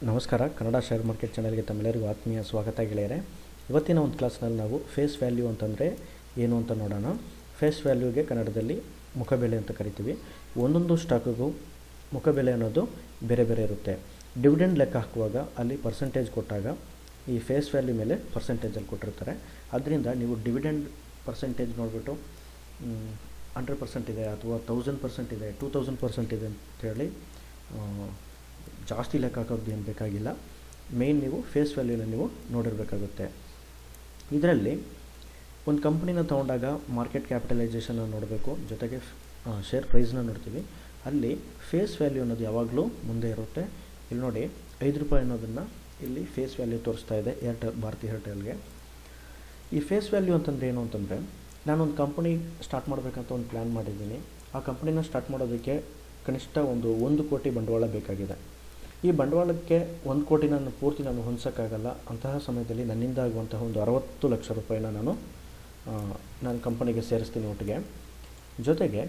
ನಮಸ್ಕಾರ. Kannada share market ಚಾನಲ್ಗೆ ತಮ್ಮೆಲ್ಲರಿಗೂ ಆತ್ಮೀಯ ಸ್ವಾಗತ ಗೆಳೆಯರೆ. ಇವತ್ತಿನ ಒಂದು ಕ್ಲಾಸ್ನಲ್ಲಿ ನಾವು ಫೇಸ್ ವ್ಯಾಲ್ಯೂ ಅಂತಂದರೆ ಏನು ಅಂತ ನೋಡೋಣ. ಫೇಸ್ ವ್ಯಾಲ್ಯೂಗೆ ಕನ್ನಡದಲ್ಲಿ ಮುಖಬೆಲೆ ಅಂತ ಕರಿತೀವಿ. ಒಂದೊಂದು ಸ್ಟಾಕಿಗೂ ಮುಖಬೆಲೆ ಅನ್ನೋದು ಬೇರೆ ಬೇರೆ ಇರುತ್ತೆ. ಡಿವಿಡೆಂಡ್ ಲೆಕ್ಕ ಹಾಕುವಾಗ ಅಲ್ಲಿ ಪರ್ಸೆಂಟೇಜ್ ಕೊಟ್ಟಾಗ ಈ ಫೇಸ್ ವ್ಯಾಲ್ಯೂ ಮೇಲೆ ಪರ್ಸೆಂಟೇಜಲ್ಲಿ ಕೊಟ್ಟಿರ್ತಾರೆ. ಅದರಿಂದ ನೀವು ಡಿವಿಡೆಂಡ್ ಪರ್ಸೆಂಟೇಜ್ ನೋಡಿಬಿಟ್ಟು 100% ಇದೆ ಅಥವಾ 1000% ಇದೆ, 2000% ಇದೆ ಅಂಥೇಳಿ ಜಾಸ್ತಿ ಲೆಕ್ಕ ಹಾಕೋದು ಏನು ಬೇಕಾಗಿಲ್ಲ. ಮೇಯ್ನ್ ನೀವು ಫೇಸ್ ವ್ಯಾಲ್ಯೂನ ನೀವು ನೋಡಿರಬೇಕಾಗುತ್ತೆ. ಇದರಲ್ಲಿ ಒಂದು ಕಂಪ್ನಿನ ತೊಗೊಂಡಾಗ ಮಾರ್ಕೆಟ್ ಕ್ಯಾಪಿಟಲೈಸೇಷನ್ನ ನೋಡಬೇಕು, ಜೊತೆಗೆ ಶೇರ್ ಪ್ರೈಸ್ನ ನೋಡ್ತೀವಿ. ಅಲ್ಲಿ ಫೇಸ್ ವ್ಯಾಲ್ಯೂ ಅನ್ನೋದು ಯಾವಾಗಲೂ ಮುಂದೆ ಇರುತ್ತೆ. ಇಲ್ಲಿ ನೋಡಿ, ₹5 ಅನ್ನೋದನ್ನು ಇಲ್ಲಿ ಫೇಸ್ ವ್ಯಾಲ್ಯೂ ತೋರಿಸ್ತಾ ಇದೆ ಭಾರತಿ ಏರ್ಟೆಲ್ಗೆ. ಈ ಫೇಸ್ ವ್ಯಾಲ್ಯೂ ಅಂತಂದರೆ ಏನು ಅಂತಂದರೆ, ನಾನೊಂದು ಕಂಪನಿ ಸ್ಟಾರ್ಟ್ ಮಾಡಬೇಕಂತ ಒಂದು ಪ್ಲ್ಯಾನ್ ಮಾಡಿದ್ದೀನಿ. ಆ ಕಂಪನಿನ ಸ್ಟಾರ್ಟ್ ಮಾಡೋದಕ್ಕೆ ಕನಿಷ್ಠ 1 ಕೋಟಿ ಬಂಡವಾಳ ಬೇಕಾಗಿದೆ. ಈ ಬಂಡವಾಳಕ್ಕೆ 1 ಕೋಟಿ ಪೂರ್ತಿ ನಾನು ಹೊಂದಿಸೋಕ್ಕಾಗಲ್ಲ. ಅಂತಹ ಸಮಯದಲ್ಲಿ ನನ್ನಿಂದ ಆಗುವಂತಹ ಒಂದು ₹60 ಲಕ್ಷ ನಾನು ಕಂಪನಿಗೆ ಸೇರಿಸ್ತೀನಿ ಒಟ್ಟಿಗೆ. ಜೊತೆಗೆ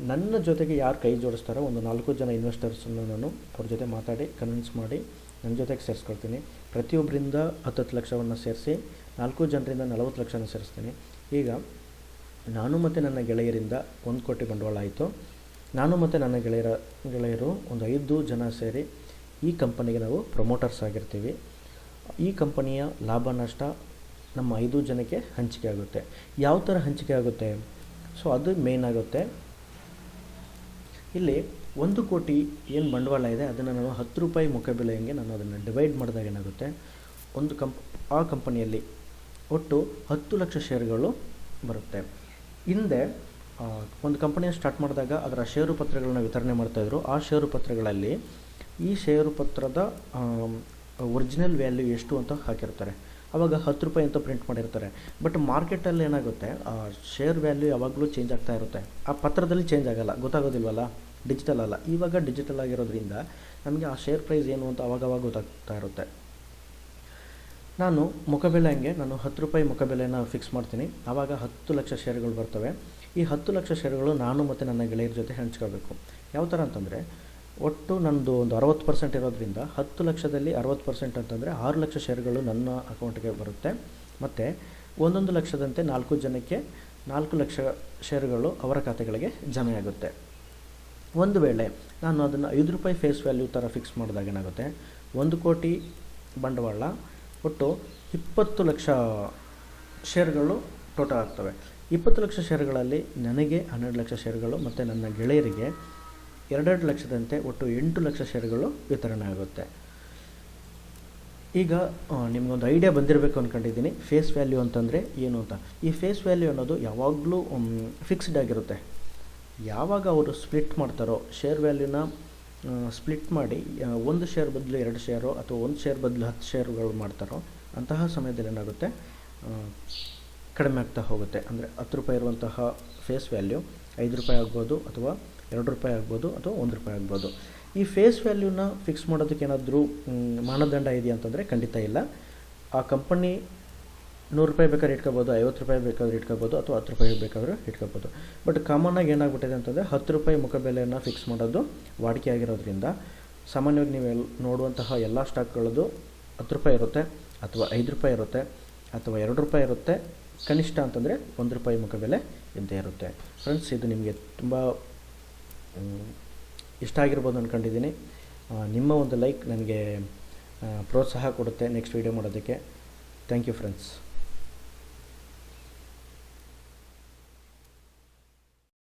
ನನ್ನ ಜೊತೆಗೆ ಯಾರು ಕೈ ಜೋಡಿಸ್ತಾರೋ ಒಂದು 4 ಜನ ಇನ್ವೆಸ್ಟರ್ಸನ್ನು ನಾನು ಅವ್ರ ಜೊತೆ ಮಾತಾಡಿ ಕನ್ವಿನ್ಸ್ ಮಾಡಿ ನನ್ನ ಜೊತೆಗೆ ಸೇರಿಸ್ಕೊಳ್ತೀನಿ. ಪ್ರತಿಯೊಬ್ಬರಿಂದ 10 ಲಕ್ಷವನ್ನು ಸೇರಿಸಿ 4 ಜನರಿಂದ 40 ಲಕ್ಷನ ಸೇರಿಸ್ತೀನಿ. ಈಗ ನಾನು ಮತ್ತು ನನ್ನ ಗೆಳೆಯರಿಂದ 1 ಕೋಟಿ ಬಂಡವಾಳ ಆಯಿತು. ನಾನು ಮತ್ತು ನನ್ನ ಗೆಳೆಯರು ಒಂದು 5 ಜನ ಸೇರಿ ಈ ಕಂಪನಿಗೆ ನಾವು ಪ್ರಮೋಟರ್ಸ್ ಆಗಿರ್ತೀವಿ. ಈ ಕಂಪನಿಯ ಲಾಭ ನಷ್ಟ ನಮ್ಮ 5 ಜನಕ್ಕೆ ಹಂಚಿಕೆ ಆಗುತ್ತೆ. ಯಾವ ಥರ ಹಂಚಿಕೆ ಆಗುತ್ತೆ? ಸೊ ಅದು ಮೇನ್ ಆಗುತ್ತೆ. ಇಲ್ಲಿ 1 ಕೋಟಿ ಏನು ಬಂಡವಾಳ ಇದೆ ಅದನ್ನು ನಾನು ₹10 ಮುಖಬೆಲೆಯಂಗೆ ನಾನು ಅದನ್ನು ಡಿವೈಡ್ ಮಾಡಿದಾಗ ಏನಾಗುತ್ತೆ, ಆ ಕಂಪನಿಯಲ್ಲಿ ಒಟ್ಟು 10 ಲಕ್ಷ ಶೇರ್ಗಳು ಬರುತ್ತೆ. ಹಿಂದೆ ಒಂದು ಕಂಪನಿಯನ್ನು ಸ್ಟಾರ್ಟ್ ಮಾಡಿದಾಗ ಅದರ ಷೇರು ಪತ್ರಗಳನ್ನ ವಿತರಣೆ ಮಾಡ್ತಾಯಿದ್ರು. ಆ ಷೇರು ಪತ್ರಗಳಲ್ಲಿ ಈ ಷೇರು ಪತ್ರದ ಒರಿಜಿನಲ್ ವ್ಯಾಲ್ಯೂ ಎಷ್ಟು ಅಂತ ಹಾಕಿರ್ತಾರೆ. ಆವಾಗ ₹10 ಅಂತ ಪ್ರಿಂಟ್ ಮಾಡಿರ್ತಾರೆ. ಬಟ್ ಮಾರ್ಕೆಟಲ್ಲಿ ಏನಾಗುತ್ತೆ, ಆ ಶೇರ್ ವ್ಯಾಲ್ಯೂ ಯಾವಾಗಲೂ ಚೇಂಜ್ ಆಗ್ತಾ ಇರುತ್ತೆ. ಆ ಪತ್ರದಲ್ಲಿ ಚೇಂಜ್ ಆಗಲ್ಲ, ಗೊತ್ತಾಗೋದಿಲ್ವಲ್ಲ, ಡಿಜಿಟಲ್ ಅಲ್ಲ. ಇವಾಗ ಡಿಜಿಟಲ್ ಆಗಿರೋದ್ರಿಂದ ನಮಗೆ ಆ ಶೇರ್ ಪ್ರೈಸ್ ಏನು ಅಂತ ಅವಾಗವಾಗ ಗೊತ್ತಾಗ್ತಾ ಇರುತ್ತೆ. ನಾನು ಮುಖಬೆಲೆ ಹಂಗೆ ನಾನು ₹10 ಮುಖಬೆಲೆನ ಫಿಕ್ಸ್ ಮಾಡ್ತೀನಿ. ಆವಾಗ 10 ಲಕ್ಷ ಶೇರ್ಗಳು ಬರ್ತವೆ. ಈ 10 ಲಕ್ಷ ಶೇರ್ಗಳು ನಾನು ಮತ್ತು ನನ್ನ ಗೆಳೆಯರ ಜೊತೆ ಹಂಚ್ಕೋಬೇಕು. ಯಾವ ಥರ ಅಂತಂದರೆ, ಒಟ್ಟು ನನ್ನದು ಒಂದು 60% ಇರೋದ್ರಿಂದ 10 ಲಕ್ಷದಲ್ಲಿ 60% ಅಂತಂದರೆ 6 ಲಕ್ಷ ಶೇರ್ಗಳು ನನ್ನ ಅಕೌಂಟ್ಗೆ ಬರುತ್ತೆ. ಮತ್ತು 1 ಲಕ್ಷದಂತೆ 4 ಜನಕ್ಕೆ 4 ಲಕ್ಷ ಶೇರ್ಗಳು ಅವರ ಖಾತೆಗಳಿಗೆ ಜಮೆ ಆಗುತ್ತೆ. ಒಂದು ವೇಳೆ ನಾನು ಅದನ್ನು ₹5 ಫೇಸ್ ವ್ಯಾಲ್ಯೂ ಥರ ಫಿಕ್ಸ್ ಮಾಡಿದಾಗ ಏನಾಗುತ್ತೆ, 1 ಕೋಟಿ ಬಂಡವಾಳ ಒಟ್ಟು 20 ಲಕ್ಷ ಶೇರ್ಗಳು ಟೋಟಲ್ ಆಗ್ತವೆ. 20 ಲಕ್ಷ ಶೇರ್ಗಳಲ್ಲಿ ನನಗೆ 12 ಲಕ್ಷ ಶೇರ್ಗಳು ಮತ್ತು ನನ್ನ ಗೆಳೆಯರಿಗೆ 2 ಲಕ್ಷದಂತೆ ಒಟ್ಟು 8 ಲಕ್ಷ ಶೇರ್ಗಳು ವಿತರಣೆ ಆಗುತ್ತೆ. ಈಗ ನಿಮಗೊಂದು ಐಡಿಯಾ ಬಂದಿರಬೇಕು ಅಂದ್ಕೊಂಡಿದ್ದೀನಿ ಫೇಸ್ ವ್ಯಾಲ್ಯೂ ಅಂತಂದರೆ ಏನು ಅಂತ. ಈ ಫೇಸ್ ವ್ಯಾಲ್ಯೂ ಅನ್ನೋದು ಯಾವಾಗಲೂ ಫಿಕ್ಸ್ಡ್ ಆಗಿರುತ್ತೆ. ಯಾವಾಗ ಅವರು ಸ್ಪ್ಲಿಟ್ ಮಾಡ್ತಾರೋ, ಶೇರ್ ವ್ಯಾಲ್ಯೂನ ಸ್ಪ್ಲಿಟ್ ಮಾಡಿ 1 ಶೇರ್ ಬದಲು 2 ಶೇರು ಅಥವಾ 1 ಶೇರ್ ಬದಲು 10 ಶೇರುಗಳು ಮಾಡ್ತಾರೋ ಅಂತಹ ಸಮಯದಲ್ಲಿ ಏನಾಗುತ್ತೆ, ಕಡಿಮೆ ಆಗ್ತಾ ಹೋಗುತ್ತೆ. ಅಂದರೆ ₹10 ಇರುವಂತಹ ಫೇಸ್ ವ್ಯಾಲ್ಯೂ ₹5 ಆಗ್ಬೋದು, ಅಥವಾ ₹2 ಆಗ್ಬೋದು, ಅಥವಾ ₹1 ಆಗ್ಬೋದು. ಈ ಫೇಸ್ ವ್ಯಾಲ್ಯೂನ ಫಿಕ್ಸ್ ಮಾಡೋದಕ್ಕೆ ಏನಾದರೂ ಮಾನದಂಡ ಇದೆಯಾ ಅಂತಂದರೆ ಖಂಡಿತ ಇಲ್ಲ. ಆ ಕಂಪನಿ ₹100 ಬೇಕಾದ್ರೆ ಇಟ್ಕೋಬೋದು, ₹50 ಬೇಕಾದ್ರೆ ಇಟ್ಕೋಬೋದು, ಅಥವಾ ₹10 ಬೇಕಾದರೂ ಇಟ್ಕೋಬೋದು. ಬಟ್ ಕಾಮನ್ನಾಗಿ ಏನಾಗ್ಬಿಟ್ಟಿದೆ ಅಂತಂದರೆ ₹10 ಮುಖಬೆಲೆಯನ್ನು ಫಿಕ್ಸ್ ಮಾಡೋದು ವಾಡಿಕೆ ಆಗಿರೋದ್ರಿಂದ ಸಾಮಾನ್ಯವಾಗಿ ನೀವು ನೋಡುವಂತಹ ಎಲ್ಲ ಸ್ಟಾಕ್ಗಳದ್ದು ₹10 ಇರುತ್ತೆ, ಅಥವಾ ₹5 ಇರುತ್ತೆ, ಅಥವಾ ₹2 ಇರುತ್ತೆ. ಕನಿಷ್ಠ ಅಂತಂದರೆ ₹1 ಮುಖಬೆಲೆ ಇದ್ದೇ ಇರುತ್ತೆ. ಫ್ರೆಂಡ್ಸ್, ಇದು ನಿಮಗೆ ತುಂಬ ಇಷ್ಟ ಆಗಿರ್ಬೋದು ಅಂದ್ಕೊಂಡಿದ್ದೀನಿ. ನಿಮ್ಮ ಒಂದು ಲೈಕ್ ನನಗೆ ಪ್ರೋತ್ಸಾಹ ಕೊಡುತ್ತೆ ನೆಕ್ಸ್ಟ್ ವೀಡಿಯೋ ಮಾಡೋದಕ್ಕೆ. Thank you friends.